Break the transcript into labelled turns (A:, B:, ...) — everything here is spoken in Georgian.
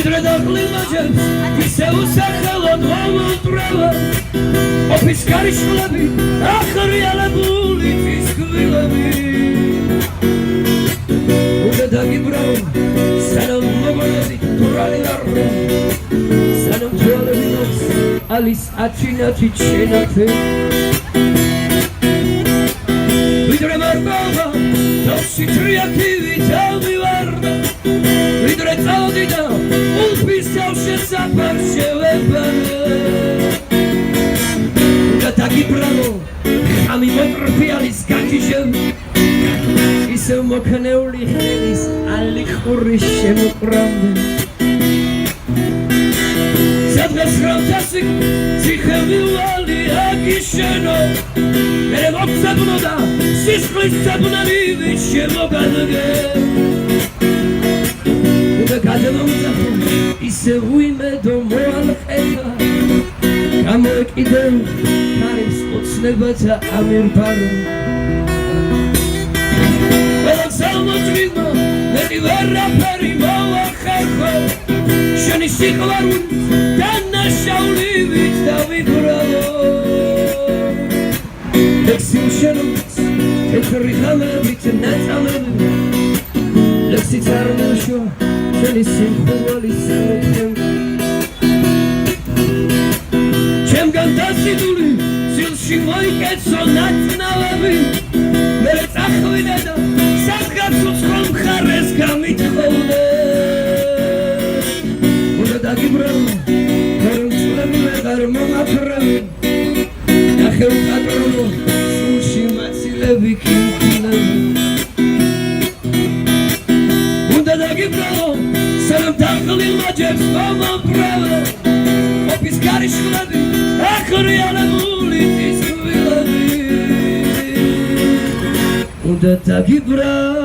A: ვიდრე დაყლილმაჯებს ისე უსახელოდ მომოტრევა ოფის კარიშხლები ახრიალებული ფისკვილები უნდა დაგიბრალო სანამ მოგონები თურალი არრო სანამ თვალები ნობს ალის აჩინათი ჩენათე ვიდრე მარკობა ნოსი ტრიაქივი თავმივარდა ვიდრე წავდიდა ულფის თავში საფარ შევებანა უნდა დაგიბრალო ხამი მოტრფიალის გაჩიჟები ისევ მოქნეული ხელის ალი ხურის შემოყრამდე სადღაც რავთასი ციხევივალი აგიშენო მერე მოხსებნო და სისხლის საბუნებივი შემოგადგე უნდა გადმომძახო ისე უიმედო მოალყება გამოეკიდევ ქარის ოცნებათა ამირბარო Salmotvino, vedi verrà per i moachecho Shani siklaru, danna shauli da vibrado Lexim shenut, tekri hamavit natamad Lexi tarnasho, shani simkhuvali sametem Chem gantasiduli, silshi moiketso natnalavi Mere tachvideda Suckom xares gamitxovde Უნდა დაგიბრალო გარმწლები ვეღარ მომაფრევი ნახევ პატრონო სულში მაცილები ქიმქილები უნდა დაგიბრალო სანამ დაღლილმაჯებს მომაფრევი ოფის კარიშხლები ახრიალებული ფისკვილები უნდა დაგიბრალო